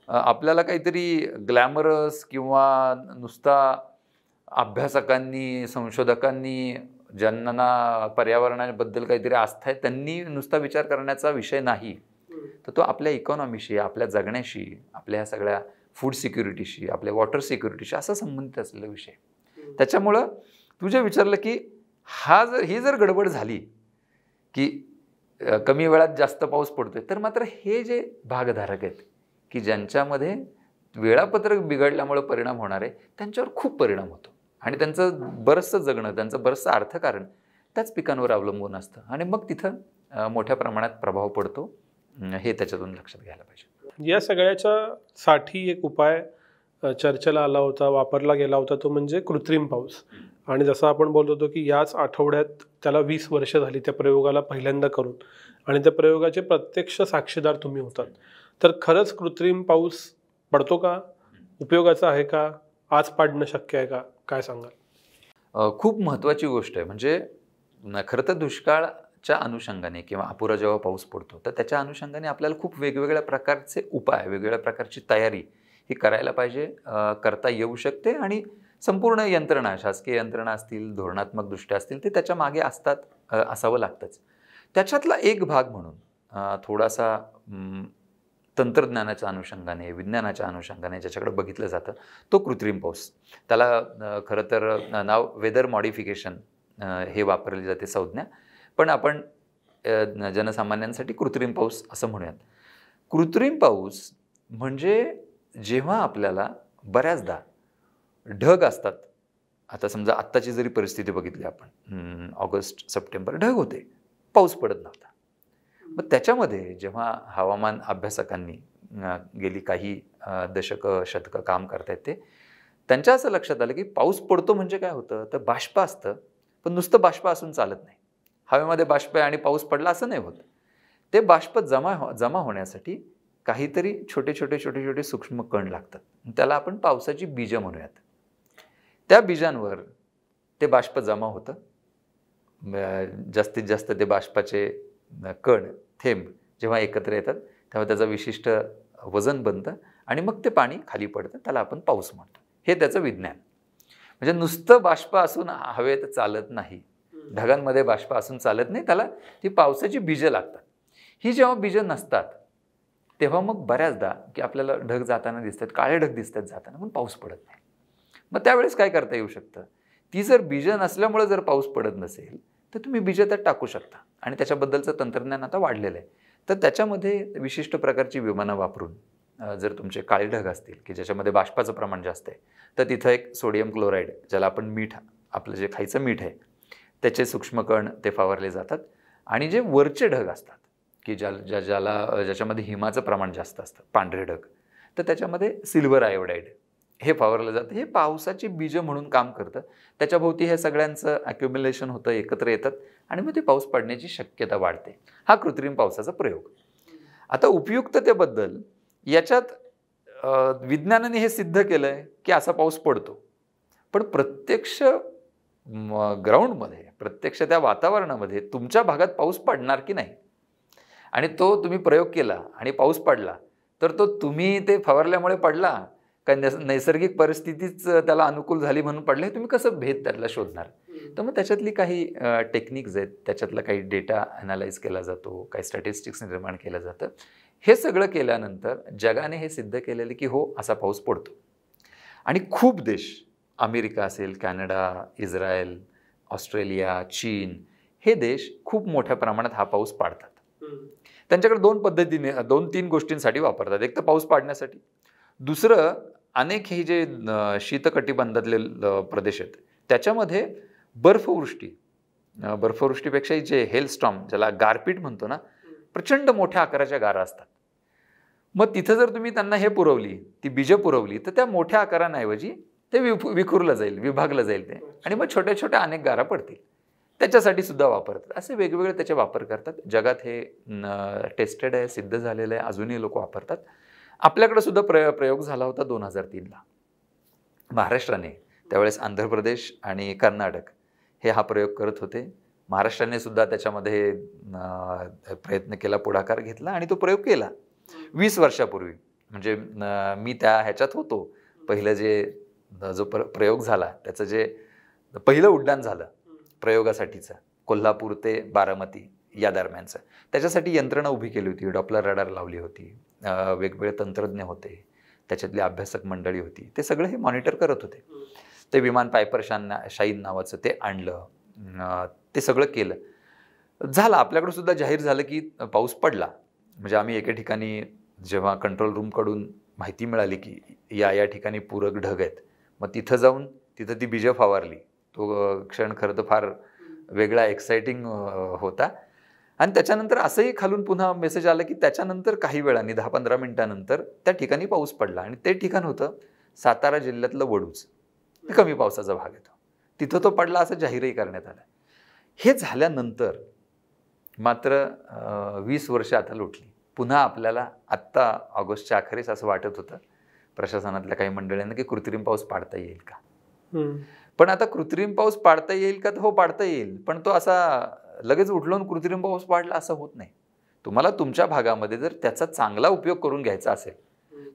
आपल्याला काहीतरी ग्लॅमरस किंवा नुसता अभ्यासकांनी, संशोधकांनी, ज्यांना पर्यावरणाबद्दल काहीतरी आस्था आहे, त्यांनी नुसता विचार करण्याचा विषय नाही. तर तो आपल्या इकॉनॉमीशी, आपल्या जगण्याशी, आपल्या ह्या सगळ्या फूड सिक्युरिटीशी, आपल्या वॉटर सिक्युरिटीशी असा संबंधित असलेला विषय. त्याच्यामुळं तू जे विचारलं की ही जर गडबड झाली की कमी वेळात जास्त पाऊस पडतोय, तर मात्र हे जे भागधारक आहेत की ज्यांच्यामध्ये वेळापत्रक बिघडल्यामुळे परिणाम होणार आहे, त्यांच्यावर खूप परिणाम होतो आणि बरंचसं जगणं, त्यांचं बरंचसं अर्थकारण त्याच पिकांवर अवलंबून असतं आणि मग तिथं मोठ्या प्रमाणात प्रभाव पडतो. हे त्याच्यातून लक्षात घ्यायला पाहिजे. या सगळ्याच्या साठी एक उपाय चर्चेला आला होता, वापरला गेला होता, तो म्हणजे कृत्रिम पाऊस. आणि जसं आपण बोलत होतो की याच आठवड्यात त्याला 20 वर्ष झाली त्या प्रयोगाला पहिल्यांदा करून, आणि त्या प्रयोगाचे प्रत्यक्ष साक्षीदार तुम्ही होतात. तर खरंच कृत्रिम पाऊस पडतो का? उपयोगाचा आहे का? आज पाडणं शक्य आहे का? काय सांगाल? खूप महत्त्वाची गोष्ट आहे. म्हणजे खरं तर दुष्काळच्या अनुषंगाने किंवा अपुरा जेव्हा पाऊस पडतो, तर त्याच्या अनुषंगाने आपल्याला खूप वेगवेगळ्या प्रकारचे उपाय, वेगवेगळ्या प्रकारची तयारी ही करायला पाहिजे, करता येऊ शकते. आणि संपूर्ण यंत्रणा, शासकीय यंत्रणा असतील, धोरणात्मक दृष्ट्या असतील, ते त्याच्या मागे असावं लागतंच. त्याच्यातला एक भाग म्हणून थोडासा तंत्रज्ञानाच्या अनुषंगाने, विज्ञानाच्या अनुषंगाने ज्याच्याकडे बघितलं जातं, तो कृत्रिम पाऊस. त्याला खरं तर नाव वेदर मॉडिफिकेशन हे वापरली जाते संज्ञा, पण आपण जनसामान्यांसाठी कृत्रिम पाऊस असं म्हणूयात. कृत्रिम पाऊस म्हणजे जेव्हा आपल्याला बऱ्याचदा ढग असतात. आता समजा आत्ताची जरी परिस्थिती बघितली आपण, ऑगस्ट सप्टेंबर ढग होते, पाऊस पडत नव्हता. मग त्याच्यामध्ये जेव्हा हवामान अभ्यासकांनी गेली काही दशकं शतकं काम करतायत, त्यांच्या असं लक्षात आलं की पाऊस पडतो म्हणजे काय होतं, तर बाष्प असतं, पण नुसतं बाष्प असून चालत नाही. हवेमध्ये बाष्प आहे आणि पाऊस पडला असं नाही होत. ते बाष्प जमा होण्यासाठी काहीतरी छोटे छोटे सूक्ष्म कण लागतात. त्याला आपण पावसाची बीजं म्हणूयात. त्या बीजांवर ते बाष्प जमा होतं. जास्तीत जास्त ते बाष्पाचे कण, थेंब जेव्हा एकत्र येतात तेव्हा त्याचं विशिष्ट वजन बनतं आणि मग ते पाणी खाली पडतं. त्याला आपण पाऊस म्हणतो. हे त्याचं विज्ञान. म्हणजे नुसतं बाष्प असून हवेत चालत नाही, ढगांमध्ये बाष्प असून चालत नाही, त्याला ती पावसाची बीजं लागतात. ही जेव्हा बीजं नसतात तेव्हा मग बऱ्याचदा की आपल्याला ढग जाताना दिसतात, काळे ढग दिसतात जाताना, पण पाऊस पडत नाही. मग त्यावेळेस काय करता येऊ शकतं, ती जर बीजं नसल्यामुळे जर पाऊस पडत नसेल तर तुम्ही बीजं त्यात टाकू शकता. आणि त्याच्याबद्दलचं तंत्रज्ञान आता वाढलेलं आहे. तर त्याच्यामध्ये विशिष्ट प्रकारची विमानं वापरून जर तुमचे काळे ढग असतील की ज्याच्यामध्ये बाष्पाचं प्रमाण जास्त आहे, तर तिथं एक सोडियम क्लोराईड, ज्याला आपण मीठ, आपलं जे खायचं मीठ आहे, त्याचे सूक्ष्मकण ते फावरले जातात. आणि जे वरचे ढग असतात की ज्याच्यामध्ये हिमाचं प्रमाण जास्त असतं, पांढरे ढग, तर त्याच्यामध्ये सिल्वर आयोडाईड हे फावरलं जातं. हे पावसाची बीजं म्हणून काम करतं. त्याच्याभोवती हे सगळ्यांचं ॲक्युम्युलेशन होतं, एकत्र येतात आणि मग ते पाऊस पडण्याची शक्यता वाढते. हा कृत्रिम पावसाचा प्रयोग. आता उपयुक्ततेबद्दल याच्यात विज्ञानाने हे सिद्ध केलं आहे की असा पाऊस पडतो, पण प्रत्यक्ष ग्राउंडमध्ये, प्रत्यक्ष त्या वातावरणामध्ये तुमच्या भागात पाऊस पडणार की नाही, आणि तो तुम्ही प्रयोग केला आणि पाऊस पडला, तर तो तुम्ही ते फवारल्यामुळे पडला का नैसर्गिक परिस्थितीच त्याला अनुकूल झाली म्हणून पडले, तुम्ही कसं भेद त्यातला शोधणार. तर मग त्याच्यातली काही टेक्निक्स आहेत, त्याच्यातला काही डेटा ॲनालाइज केला जातो, काही स्टॅटिस्टिक्स निर्माण केलं जातं. हे सगळं केल्यानंतर जगाने हे सिद्ध केलेलं की हो, असा पाऊस पडतो. आणि खूप देश, अमेरिका असेल, कॅनडा, इस्रायल, ऑस्ट्रेलिया, चीन, हे देश खूप मोठ्या प्रमाणात हा पाऊस पाडतात. त्यांच्याकडे दोन तीन गोष्टींसाठी वापरतात. एक तर पाऊस पाडण्यासाठी, दुसरं अनेक हे जे शीतकटिबंधातले प्रदेश आहेत त्याच्यामध्ये बर्फवृष्टीपेक्षाही जे हेलस्टॉर्म, ज्याला गारपीट म्हणतो ना, प्रचंड मोठ्या आकाराच्या गारा असतात. मग तिथं जर तुम्ही त्यांना हे पुरवली, ती बीजं पुरवली, तर त्या मोठ्या आकारांऐवजी ते विखुरलं जाईल, विभागलं जाईल ते, आणि मग छोट्या छोट्या अनेक गारा पडतील. त्याच्यासाठी सुद्धा वापरतात. असे वेगवेगळे त्याचे वापर करतात. जगात हे टेस्टेड आहे, सिद्ध झालेलं आहे, अजूनही लोक वापरतात. आपल्याकडे सुद्धा प्रयोग झाला होता 2003ला महाराष्ट्राने. त्यावेळेस आंध्र प्रदेश आणि कर्नाटक हे हा प्रयोग करत होते. महाराष्ट्राने सुद्धा त्याच्यामध्ये प्रयत्न केला, पुढाकार घेतला आणि तो प्रयोग केला 20 वर्षापूर्वी. म्हणजे मी त्या ह्याच्यात होतो, पहिलं जे जो प्रयोग झाला त्याचं जे पहिलं उड्डाण झालं प्रयोगासाठीचं कोल्हापूर ते बारामती या दरम्यानचं, त्याच्यासाठी यंत्रणा उभी केली होती, डॉपलर रडार लावली होती, वेगवेगळे तंत्रज्ञ होते, त्याच्यातली अभ्यासक मंडळी होती, ते सगळं हे मॉनिटर करत होते. ते विमान पायपर शाईन नावाचं ते आणलं, ते सगळं केलं. झालं आपल्याकडं सुद्धा जाहीर झालं की पाऊस पडला. म्हणजे आम्ही एके ठिकाणी जेव्हा कंट्रोल रूमकडून माहिती मिळाली की या ठिकाणी पूरक ढग आहेत, मग तिथं जाऊन तिथं ती बीजं फवारली. तो क्षण खरं तर फार वेगळा एक्साइटिंग होता. आणि त्याच्यानंतर असंही खालून पुन्हा मेसेज आला की त्याच्यानंतर काही वेळाने 10-15 मिनिटानंतर त्या ठिकाणी पाऊस पडला. आणि ते ठिकाण होतं सातारा जिल्ह्यातलं वडूज, कमी पावसाचा भाग येतो, तिथं तो पडला असं जाहीरही करण्यात आलं. हे झाल्यानंतर मात्र 20 वर्ष आता लोटली. पुन्हा आपल्याला आत्ता ऑगस्टच्या अखेरीस असं वाटत होतं प्रशासनातल्या काही मंडळींना की कृत्रिम पाऊस पाडता येईल का. पण आता कृत्रिम पाऊस पाडता येईल का, तर हो पाडता येईल, पण तो असा लगेच उठलून कृत्रिम पाऊस पाडला असं होत नाही. तुम्हाला तुमच्या भागामध्ये जर त्याचा चांगला उपयोग करून घ्यायचा असेल,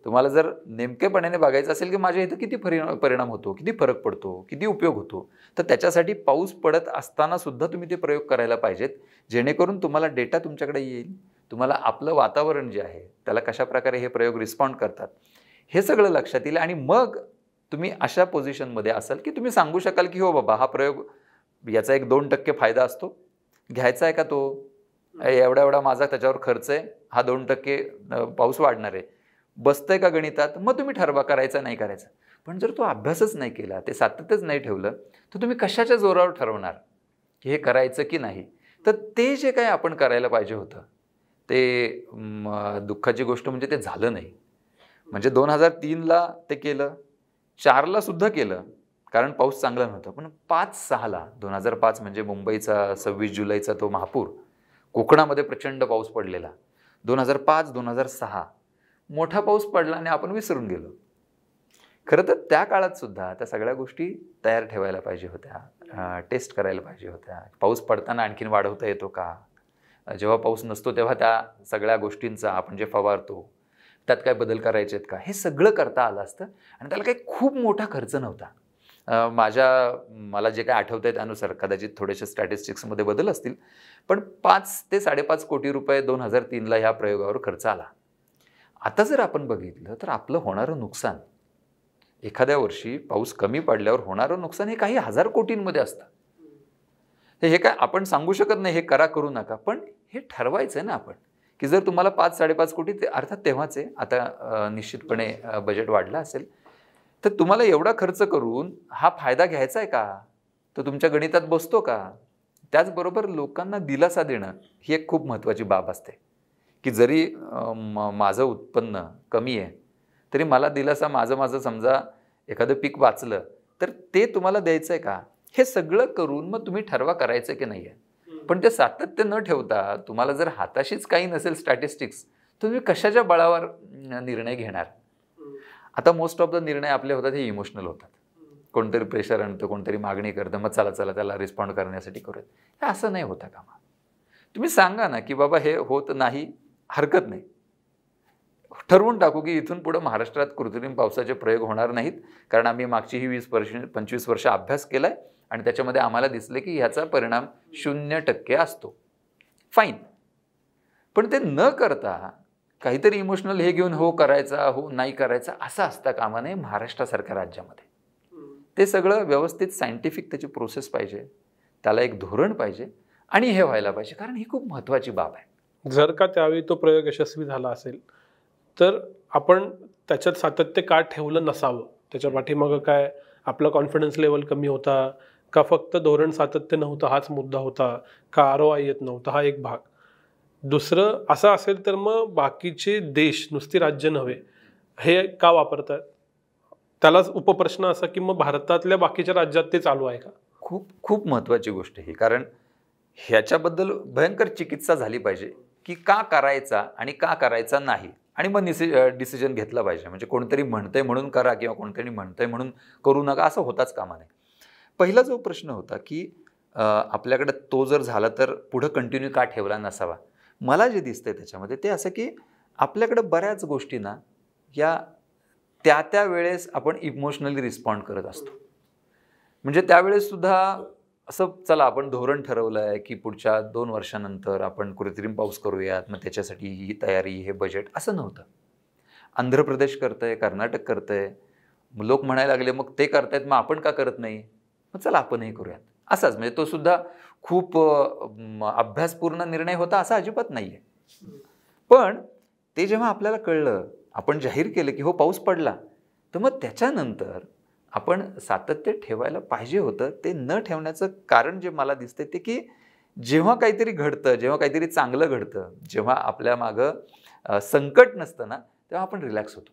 तुम्हाला जर नेमकेपणाने बघायचं असेल की माझ्या इथं किती परिणाम होतो, किती फरक पडतो, किती उपयोग होतो, तर त्याच्यासाठी पाऊस पडत असताना सुद्धा तुम्ही ते प्रयोग करायला पाहिजेत, जेणेकरून तुम्हाला डेटा तुमच्याकडे येईल, तुम्हाला आपलं वातावरण जे आहे त्याला कशा प्रकारे हे प्रयोग रिस्पॉन्ड करतात हे सगळं लक्षात येईल. आणि मग तुम्ही अशा पोझिशनमध्ये असाल की तुम्ही सांगू शकाल की हो बाबा हा प्रयोग याचा 1-2% फायदा असतो, घ्यायचा आहे का तो, एवढा माझा त्याच्यावर खर्च आहे, हा 2% पाऊस वाढणार आहे, बसतंय का गणितात, मग तुम्ही ठरवा करायचं नाही करायचं. पण जर तो अभ्यासच नाही केला, ते सातत्यच नाही ठेवलं, तर तुम्ही कशाच्या जोरावर ठरवणार की हे करायचं की नाही. तर ते जे काही आपण करायला पाहिजे होतं ते दुःखाची गोष्ट म्हणजे ते झालं नाही. म्हणजे 2003ला ते केलं, 4ला सुद्धा केलं कारण पाऊस चांगला नव्हता, पण 5-6ला 2005 म्हणजे मुंबईचा 26 जुलैचा तो महापूर, कोकणामध्ये प्रचंड पाऊस पडलेला, 2005-2006 मोठा पाऊस पडला आणि आपण विसरून गेलो. खरं तर त्या काळात सुद्धा त्या सगळ्या गोष्टी तयार ठेवायला पाहिजे होत्या, टेस्ट करायला पाहिजे होत्या. पाऊस पडताना आणखीन वाढवता येतो का, जेव्हा पाऊस नसतो तेव्हा त्या सगळ्या गोष्टींचा आपण जे फवारतो त्यात काय बदल करायचे आहेत का, हे सगळं करता आलं असतं. आणि त्याला काही खूप मोठा खर्च नव्हता. मला जे काय आठवतं आहे त्यानुसार कदाचित थोडेसे स्टॅटिस्टिक्समध्ये बदल असतील, पण 5 ते 5.5 कोटी रुपये 2003ला ह्या प्रयोगावर खर्च आला. आता जर आपण बघितलं तर आपलं होणारं नुकसान, एखाद्या वर्षी पाऊस कमी पडल्यावर होणारं नुकसान हे काही हजार कोटींमध्ये असतं. हे काय आपण सांगू शकत नाही हे करू नका, पण हे ठरवायचं आहे ना आपण की जर तुम्हाला 5-5.5 कोटी, अर्थात तेव्हाच आहे, आता निश्चितपणे बजेट वाढलं असेल, तर तुम्हाला एवढा खर्च करून हा फायदा घ्यायचा आहे का, तो तुमच्या गणितात बसतो का. त्याचबरोबर लोकांना दिलासा देणं ही एक खूप महत्त्वाची बाब असते की जरी माझं उत्पन्न कमी आहे तरी मला दिलासा, माझं समजा एखादं पीक वाचलं तर ते तुम्हाला द्यायचं आहे का, हे सगळं करून मग तुम्ही ठरवा करायचं की नाही आहे. पण ते सातत्य न ठेवता तुम्हाला जर हाताशीच काही नसेल स्टॅटिस्टिक्स, तुम्ही कशाच्या बळावर निर्णय घेणार. आता मोस्ट ऑफ द निर्णय आपले होतात हे इमोशनल होतात. कोणतरी प्रेशर आणतं, कोणतरी मागणी करतं, मग चला त्याला रिस्पॉन्ड करण्यासाठी करूयात. हे असं नाही होता कामा. तुम्ही सांगा ना की बाबा हे होत नाही, हरकत नाही, ठरवून टाकू की इथून पुढे महाराष्ट्रात कृत्रिम पावसाचे प्रयोग होणार नाहीत, कारण आम्ही मागची ही 20-25 वर्ष अभ्यास केलाय आणि त्याच्यामध्ये आम्हाला दिसले की ह्याचा परिणाम 0% असतो. फाईन. पण ते न करता काहीतरी इमोशनल हे घेऊन हो करायचा, हो नाही करायचा असं असता कामा नये महाराष्ट्रासारख्या राज्यामध्ये. ते सगळं व्यवस्थित सायंटिफिक त्याची प्रोसेस पाहिजे, त्याला एक धोरण पाहिजे आणि हे व्हायला पाहिजे, कारण ही खूप महत्त्वाची बाब आहे. जर का त्यावेळी तो प्रयोग यशस्वी झाला असेल तर आपण त्याच्यात सातत्य का ठेवलं नसावं, त्याच्या पाठीमागं काय आपला कॉन्फिडन्स लेवल कमी होता का, फक्त धोरण सातत्य नव्हतं हाच मुद्दा होता का, ROI येत नव्हता हा एक भाग. दुसरं असं असेल तर मग बाकीचे देश, नुसती राज्य नव्हे, हे का वापरतात, त्यालाच उपप्रश्न असा की मग भारतातल्या बाकीच्या राज्यात ते चालू आहे का. खूप महत्त्वाची गोष्ट ही, कारण ह्याच्याबद्दल भयंकर चिकित्सा झाली पाहिजे की का करायचा आणि का करायचा नाही, आणि मग डिसिजन घेतला पाहिजे. म्हणजे कोणतरी म्हणतंय म्हणून करा किंवा कोणतरी म्हणतंय म्हणून करू नका असं होताच कामा नये. पहिला जो प्रश्न होता की आपल्याकडे तो जर झाला तर पुढं कंटिन्यू का ठेवला नसावा, मला जे दिसतंय त्याच्यामध्ये ते असं की आपल्याकडे बऱ्याच गोष्टींना या त्या वेळेस आपण इमोशनली रिस्पॉन्ड करत असतो. म्हणजे त्यावेळेस सुद्धा असं चला आपण धोरण ठरवलं आहे की पुढच्या 2 वर्षानंतर आपण कृत्रिम पाऊस करूयात, मग त्याच्यासाठी ही तयारी, हे बजेट, असं नव्हतं. आंध्र प्रदेश करतंय, कर्नाटक करतंय, लोक म्हणायला लागले मग ते करतायत मग आपण का करत नाही, मग चला आपणही करूयात. असाच म्हणजे तो सुद्धा खूप अभ्यासपूर्ण निर्णय होता असा अजिबात नाही आहे. पण ते जेव्हा आपल्याला कळलं, आपण जाहीर केलं की हो पाऊस पडला, तर मग त्याच्यानंतर आपण सातत्य ठेवायला पाहिजे होतं. ते न ठेवण्याचं कारण जे मला दिसतंय ते की जेव्हा काहीतरी घडतं, जेव्हा काहीतरी चांगलं घडतं, जेव्हा आपल्या मागं संकट नसतं ना, तेव्हा आपण रिलॅक्स होतो.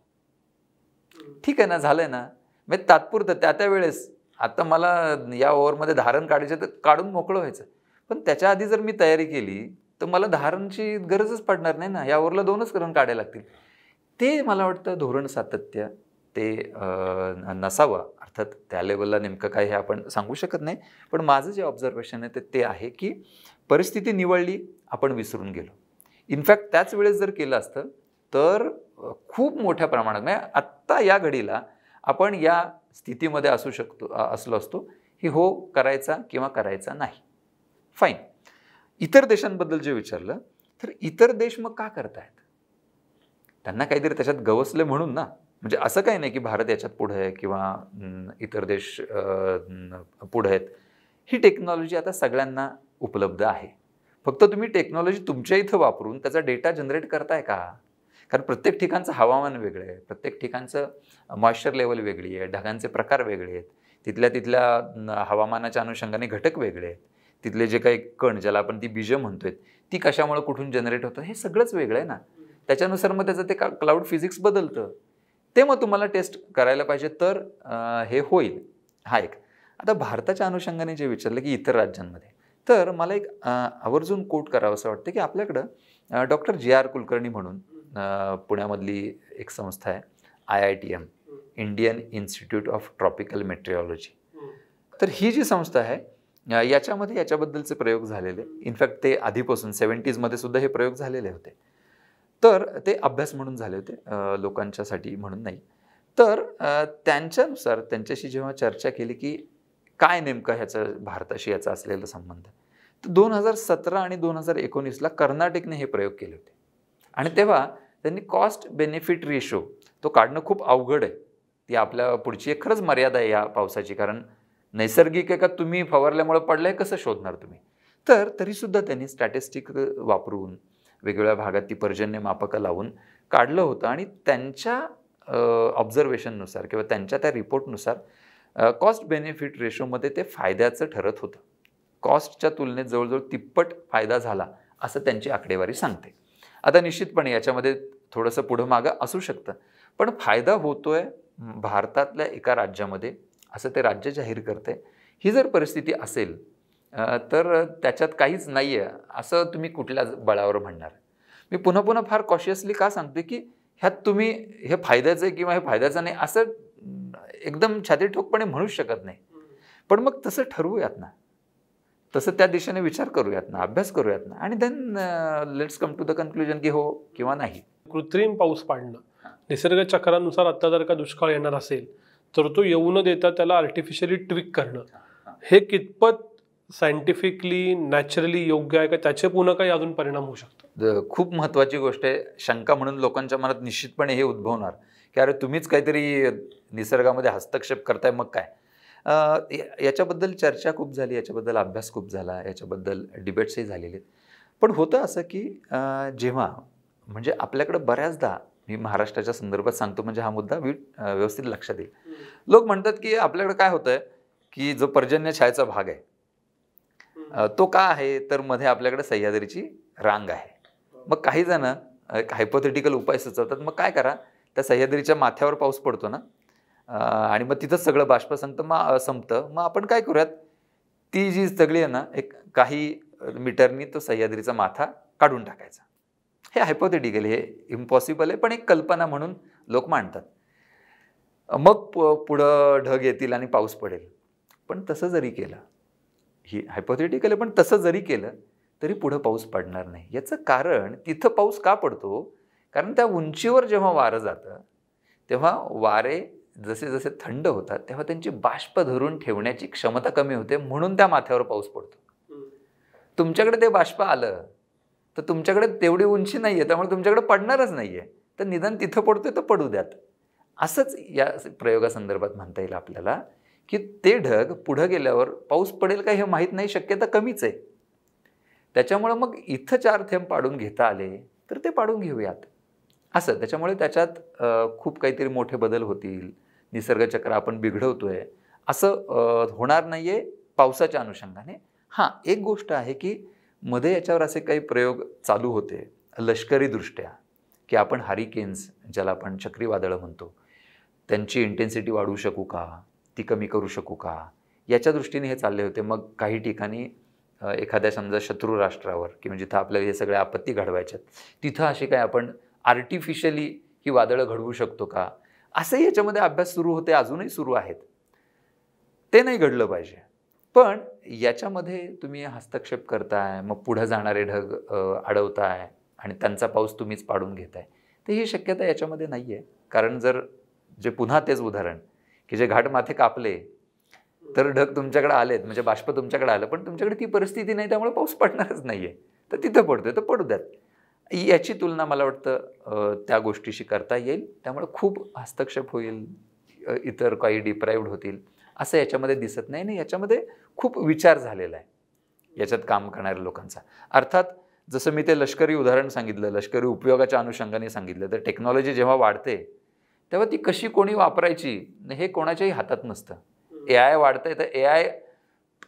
ठीक आहे ना, झालंय ना, म्हणजे तात्पुरतं त्या वेळेस आता मला या ओव्हरमध्ये धारण काढायचं तर काढून मोकळं व्हायचं. पण त्याच्या आधी जर मी तयारी केली तर मला धारणची गरजच पडणार नाही ना, या ओव्हरला 2च रन काढायला लागतील. ते मला वाटतं धोरण सातत्य ते नसावं. अर्थात त्या लेवलला नेमकं काय हे आपण सांगू शकत नाही. पण माझं जे ऑब्झर्वेशन आहे ते आहे की परिस्थिती निवडली, आपण विसरून गेलो. इनफॅक्ट त्याच वेळेस जर केलं असतं तर खूप मोठ्या प्रमाणात म्हणजे आत्ता या घडीला आपण या स्थितीमध्ये असलो असतो की हो करायचा किंवा करायचा नाही. फाईन. इतर देशांबद्दल जे विचारलं तर इतर देश मग का करतायत? त्यांना काहीतरी त्याच्यात गवसले म्हणून ना. म्हणजे असं काही नाही की भारत याच्यात पुढे आहे किंवा इतर देश पुढे आहेत. ही टेक्नॉलॉजी आता सगळ्यांना उपलब्ध आहे. फक्त तुम्ही टेक्नॉलॉजी तुमच्या इथं वापरून त्याचा डेटा जनरेट करताय का? कारण प्रत्येक ठिकाणचं हवामान वेगळं आहे, प्रत्येक ठिकाणचं मॉइश्चर लेवल वेगळी आहे, ढगांचे प्रकार वेगळे आहेत, तिथल्या हवामानाच्या अनुषंगाने घटक वेगळे आहेत, तिथले जे काही कण ज्याला आपण ती बीजं म्हणतोय ती कशामुळे कुठून जनरेट होतं हे सगळंच वेगळं आहे ना. त्याच्यानुसार मग त्याचं ते क्लाउड फिजिक्स बदलतं. ते मग तुम्हाला टेस्ट करायला पाहिजे तर हे होईल. हा एक. आता भारताच्या अनुषंगाने जे विचारलं की इतर राज्यांमध्ये, तर मला एक आवर्जून कोट करावं असं वाटतं की आपल्याकडं डॉक्टर JR कुलकर्णी म्हणून पुण्यामधली एक संस्था आहे, IITM, Indian institute of tropical meteorology. तर ही जी संस्था आहे याच्यामध्ये याच्याबद्दलचे प्रयोग झालेले. इनफॅक्ट ते आधीपासून 70s मध्ये सुद्धा हे प्रयोग झालेले होते. तर ते अभ्यास म्हणून झाले होते, लोकांच्यासाठी म्हणून नाही. तर त्यांच्यानुसार त्यांच्याशी जेव्हा चर्चा केली की काय नेमकं ह्याचं भारताशी याचा असलेला संबंध, तर 2017 आणि 2019ला कर्नाटकने हे प्रयोग केले होते. आणि तेव्हा त्यांनी कॉस्ट बेनिफिट रेशो तो काढणं खूप अवघड आहे. ती आपल्या पुढची एक खरंच मर्यादा आहे या पावसाची. कारण नैसर्गिक आहे का तुम्ही फवारल्यामुळे पडलंय कसं शोधणार तुम्ही. तर तरीसुद्धा त्यांनी स्टॅटिस्टिक वापरून वेगवेगळ्या भागात ती पर्जन्य मापकं लावून काढलं होतं. आणि त्यांच्या ऑब्झर्वेशननुसार किंवा त्यांच्या त्या रिपोर्टनुसार कॉस्ट बेनिफिट रेशोमध्ये ते फायद्याचं ठरत होतं. कॉस्टच्या तुलनेत जवळजवळ तिप्पट फायदा झाला असं त्यांची आकडेवारी सांगते. आता निश्चितपणे याच्यामध्ये थोडंसं पुढं मागं असू शकतं, पण फायदा होतोय भारतातल्या एका राज्यामध्ये असं ते राज्य जाहीर करते. ही जर परिस्थिती असेल तर त्याच्यात काहीच नाही आहे असं तुम्ही कुठल्या बळावर म्हणणार. मी पुन्हा पुन्हा फार कॉशियसली का सांगते की ह्यात तुम्ही हे फायद्याचं आहे किंवा हे फायद्याचं नाही असं एकदम छाती ठोकपणे म्हणूच शकत नाही. पण मग तसं ठरवूयात ना, तसं त्या दिशेने विचार करूयात ना, अभ्यास करूयात ना, आणि then let's come to the conclusion की हो किंवा नाही. कृत्रिम पाऊस पाडणं, निसर्ग चक्रानुसार आता जर का दुष्काळ येणार असेल तर तो येऊ न देता त्याला आर्टिफिशियली ट्विक करणं, हे कितपत सायंटिफिकली नॅचरली योग्य आहे का, त्याचे पुन्हा काही अजून परिणाम होऊ शकतो? खूप महत्त्वाची गोष्ट आहे. शंका म्हणून लोकांच्या मनात निश्चितपणे हे उद्भवणार की अरे तुम्हीच काहीतरी निसर्गामध्ये हस्तक्षेप करताय मग काय. याच्याबद्दल चर्चा खूप झाली, याच्याबद्दल अभ्यास खूप झाला, याच्याबद्दल डिबेट्सही झालेले. पण होतं असं की जेव्हा म्हणजे आपल्याकडं बऱ्याचदा, मी महाराष्ट्राच्या संदर्भात सांगतो म्हणजे हा मुद्दा व्यवस्थित लक्षात येईल. लोक म्हणतात की आपल्याकडे काय होतंय की जो पर्जन्य छायेचा भाग आहे तो का आहे, तर मध्ये आपल्याकडे सह्याद्रीची रांग आहे. मग काही जण हायपोथेटिकल उपाय सुचवतात, मग काय करा, त्या सह्याद्रीच्या माथ्यावर पाऊस पडतो ना आणि मग तिथंच सगळं बाष्प संपतं, मग आपण काय करूयात, ती जी सगळी आहे ना एक काही मीटरनी तो सह्याद्रीचा माथा काढून टाकायचा. हे हायपोथेटिकल, हे इम्पॉसिबल आहे, पण एक कल्पना म्हणून लोक मांडतात. मग पुढं ढग येतील आणि पाऊस पडेल. पण तसं जरी केलं, ही हायपोथेटिकल आहे, पण तसं जरी केलं तरी पुढं पाऊस पडणार नाही. याचं कारण, तिथं पाऊस का पडतो, कारण त्या उंचीवर जेव्हा वारं जातं तेव्हा वारे जसे जसे थंड होतात तेव्हा त्यांची बाष्प धरून ठेवण्याची क्षमता कमी होते, म्हणून त्या माथ्यावर पाऊस पडतो. तुमच्याकडे ते बाष्प आलं तर तुमच्याकडे तेवढी उंची नाहीये, त्यामुळे तुमच्याकडे पडणारच नाहीये, तर निदान तिथं पडतोय तर पडू द्यात. असंच या प्रयोगासंदर्भात म्हणता येईल आपल्याला की ते ढग पुढे गेल्यावर पाऊस पडेल का हे माहीत नाही, शक्यता कमीच आहे. त्याच्यामुळे मग इथं 4 थेंब पाडून घेता आले तर ते पाडून घेऊयात असं. त्याच्यामुळे त्याच्यात खूप काहीतरी मोठे बदल होतील, निसर्गचक्र आपण बिघडवतोय असं होणार नाहीये पावसाच्या अनुषंगाने. हां, एक गोष्ट आहे की मध्ये याच्यावर असे काही प्रयोग चालू होते लष्करीदृष्ट्या की आपण हरिकेन्स, ज्याला आपण चक्रीवादळं म्हणतो, त्यांची इंटेन्सिटी वाढवू शकू का, ती कमी करू शकू का, याच्या दृष्टीने हे चालले होते. मग काही ठिकाणी एखाद्या समजा शत्रू राष्ट्रावर किंवा जिथं आपल्याला हे सगळ्या आपत्ती घडवायच्यात तिथं असे काय आपण आर्टिफिशियली ही वादळं घडवू शकतो का, असंही याच्यामध्ये अभ्यास सुरू होते, अजूनही सुरू आहेत. ते नाही घडलं पाहिजे. पण याच्यामध्ये तुम्ही हस्तक्षेप करताय, मग पुढे जाणारे ढग अडवताय आणि त्यांचा पाऊस तुम्हीच पाडून घेताय, तर ही शक्यता याच्यामध्ये नाही आहे. कारण जर जे पुन्हा तेच उदाहरण की जे घाट माथे कापले तर ढग तुमच्याकडे आलेत, म्हणजे बाष्प तुमच्याकडे आलं, पण तुमच्याकडे ती परिस्थिती नाही, त्यामुळे पाऊस पडणारच नाही आहे. तर तिथं पडतोय तर पडू द्यात. याची तुलना मला वाटतं त्या गोष्टीशी करता येईल. त्यामुळे खूप हस्तक्षेप होईल, इतर काही डिप्राईव्ड होतील असं याच्यामध्ये दिसत नाही. आणि याच्यामध्ये खूप विचार झालेला आहे याच्यात काम करणाऱ्या लोकांचा. अर्थात जसं मी ते लष्करी उदाहरण सांगितलं, लष्करी उपयोगाच्या अनुषंगाने सांगितलं, तर टेक्नॉलॉजी जेव्हा वाढते तेव्हा ती कशी कोणी वापरायची हे कोणाच्याही हातात नसतं. AI वाढतंय तर AI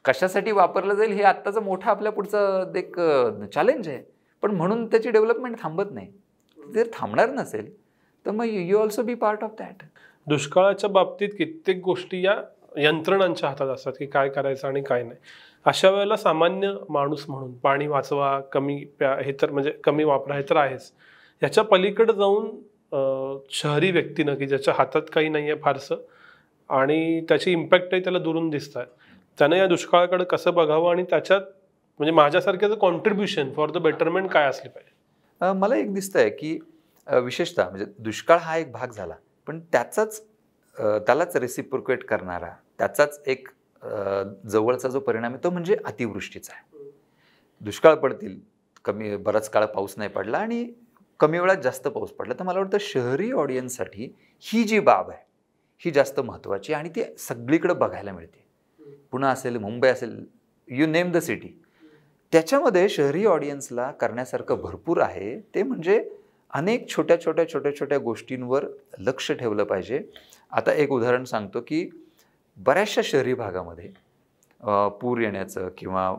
कशासाठी वापरलं जाईल हे आत्ताचं मोठं आपल्या पुढचं एक चॅलेंज आहे. पण म्हणून त्याची डेव्हलपमेंट थांबत नाही. जर थांबणार नसेल तर मग you also be part of that. दुष्काळाच्या बाबतीत कित्येक गोष्टी या यंत्रणांच्या हातात असतात की काय करायचं आणि काय नाही. अशा वेळेला सामान्य माणूस म्हणून पाणी वाचवा, कमी प्या, हे तर म्हणजे कमी वापरा हे तर आहेच. याच्या पलीकडे जाऊन शहरी व्यक्तीनं की ज्याच्या हातात काही नाही आहे फारसं आणि त्याची इम्पॅक्टही त्याला दुरून दिसत आहे, त्यानं या दुष्काळाकडे कसं बघावं आणि त्याच्यात म्हणजे माझ्यासारख्याचं कॉन्ट्रीब्युशन फॉर द बेटरमेंट काय असले पाहिजे? मला एक दिसतंय की विशेषतः म्हणजे दुष्काळ हा एक भाग झाला, पण त्यालाच रेसिप्रोकेट करणारा, त्याचाच एक जवळचा जो परिणाम आहे तो म्हणजे अतिवृष्टीचा आहे. दुष्काळ पडतील, बराच काळ पाऊस नाही पडला आणि कमी वेळात जास्त पाऊस पडला, तर मला वाटतं शहरी ऑडियन्ससाठी ही जी बाब आहे ही जास्त महत्त्वाची आणि ती सगळीकडे बघायला मिळते. पुणे असेल, मुंबई असेल, यू नेम द सिटी, त्याच्यामध्ये शहरी ऑडियन्सला करण्यासारखं भरपूर आहे. ते म्हणजे अनेक छोट्या गोष्टींवर लक्ष ठेवलं पाहिजे. आता एक उदाहरण सांगतो की बऱ्याचशा शहरी भागामध्ये पूर येण्याचं किंवा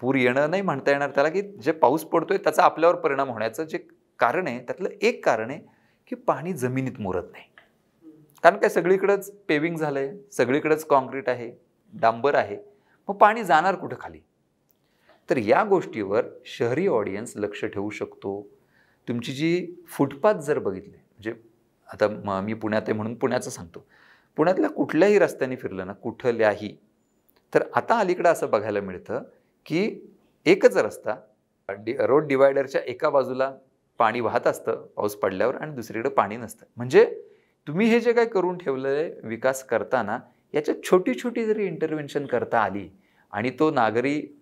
पूर येणं नाही म्हणता येणार त्याला, की जे पाऊस पडतोय त्याचा आपल्यावर परिणाम होण्याचं जे कारण आहे त्यातलं एक कारण आहे की पाणी जमिनीत मुरत नाही. कारण काय, सगळीकडेच पेविंग झालं आहे, सगळीकडेच कॉन्क्रीट आहे, डांबर आहे, मग पाणी जाणार कुठं खाली. तर या गोष्टीवर शहरी ऑडियन्स लक्ष ठेवू शकतो. तुमची जी फुटपाथ जर बघितले, म्हणजे आता मी पुण्यात आहे म्हणून पुण्याचं सांगतो, पुण्यातल्या कुठल्याही रस्त्याने फिरलं ना कुठल्याही, तर आता अलीकडं असं बघायला मिळतं की एकच रस्ता, रोड डिवायडरच्या एका बाजूला पाणी वाहत असतं पाऊस पडल्यावर आणि दुसरीकडे पाणी नसतं. म्हणजे तुम्ही हे जे काही करून ठेवलं आहे विकास करताना, याच्यात छोटी जरी इंटरव्हेन्शन करता आली आणि तो नागरिक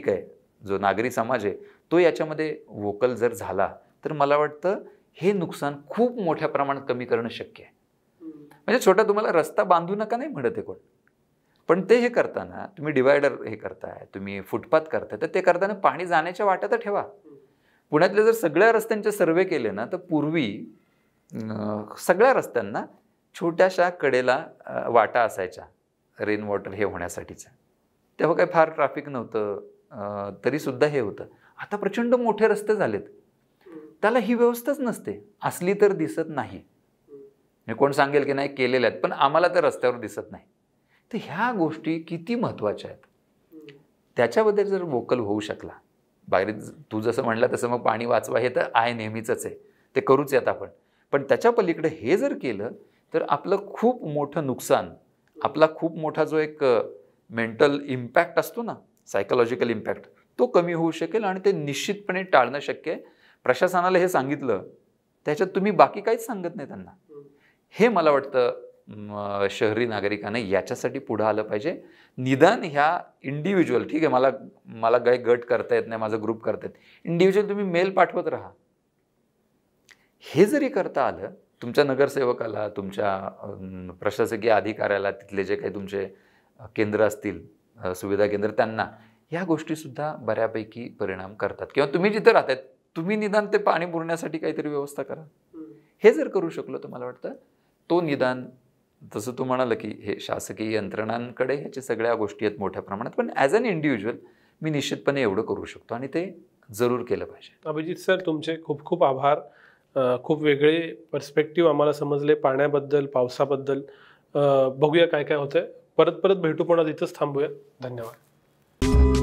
आहे, जो नागरी समाज आहे, तो याच्यामध्ये वोकल जर झाला, तर मला वाटतं हे नुकसान खूप मोठ्या प्रमाणात कमी करणं शक्य आहे. म्हणजे छोटा तुम्हाला रस्ता बांधू नका नाही म्हणत आहे कोण, पण ते हे करताना तुम्ही डिवायडर हे करताय, तुम्ही फुटपाथ करताय, तर ते करताना पाणी जाण्याच्या वाटा तर ठेवा. पुण्यातले जर सगळ्या रस्त्यांचे सर्वे केले ना, तर पूर्वी सगळ्या रस्त्यांना छोट्याशा कडेला वाटा असायच्या रेन वॉटर हे होण्यासाठीचं. तेव्हा काही फार ट्रॅफिक नव्हतं, तरीसुद्धा हे होतं. आता प्रचंड मोठे रस्ते झालेत, त्याला ही व्यवस्थाच नसते, असली तर दिसत नाही. कोण सांगेल की नाही केलेल्या आहेत, पण आम्हाला तर रस्त्यावर दिसत नाही. तर ह्या गोष्टी किती महत्त्वाच्या आहेत, त्याच्याबद्दल जर वोकल होऊ शकला. बाहेर तू जसं म्हणला तसं मग पाणी वाचवा हे तर आहे, नेहमीचंच आहे, ते करूच यात आपण. पण त्याच्या पलीकडे हे जर केलं तर आपलं खूप मोठं नुकसान, आपला खूप मोठा जो एक मेंटल इम्पॅक्ट असतो ना, सायकोलॉजिकल इम्पॅक्ट, तो कमी होऊ शकेल आणि ते निश्चितपणे टाळणं शक्य आहे. प्रशासनाला हे सांगितलं त्याच्यात तुम्ही बाकी काहीच सांगत नाही त्यांना. हे मला वाटतं शहरी नागरिकांना याच्यासाठी पुढं आलं पाहिजे. निदान ह्या इंडिव्हिज्युअल, ठीक आहे, मला काही गट करता येत नाही, माझा ग्रुप करता येत, इंडिव्हिज्युअल तुम्ही मेल पाठवत राहा. हे जरी करता आलं, तुमच्या नगरसेवकाला, तुमच्या प्रशासकीय अधिकाऱ्याला, तिथले जे काही तुमचे केंद्र असतील, सुविधा केंद्र, त्यांना ह्या गोष्टीसुद्धा बऱ्यापैकी परिणाम करतात. किंवा तुम्ही जिथे राहताय तुम्ही निदान ते पाणी पुरण्यासाठी काहीतरी व्यवस्था करा. हे जर करू शकलो तर मला वाटतं तो निदान, जसं तू म्हणालं की हे शासकीय यंत्रणांकडे ह्याच्या सगळ्या गोष्टी आहेत मोठ्या प्रमाणात, पण ॲज अन इंडिव्हिज्युअल मी निश्चितपणे एवढं करू शकतो आणि ते जरूर केलं पाहिजे. अभिजित सर, तुमचे खूप खूप आभार. खूप वेगळे पर्स्पेक्टिव्ह आम्हाला समजले पाण्याबद्दल, पावसाबद्दल. बघूया काय काय होतंय. परत भेटू, पण आज इथंच थांबूया. धन्यवाद.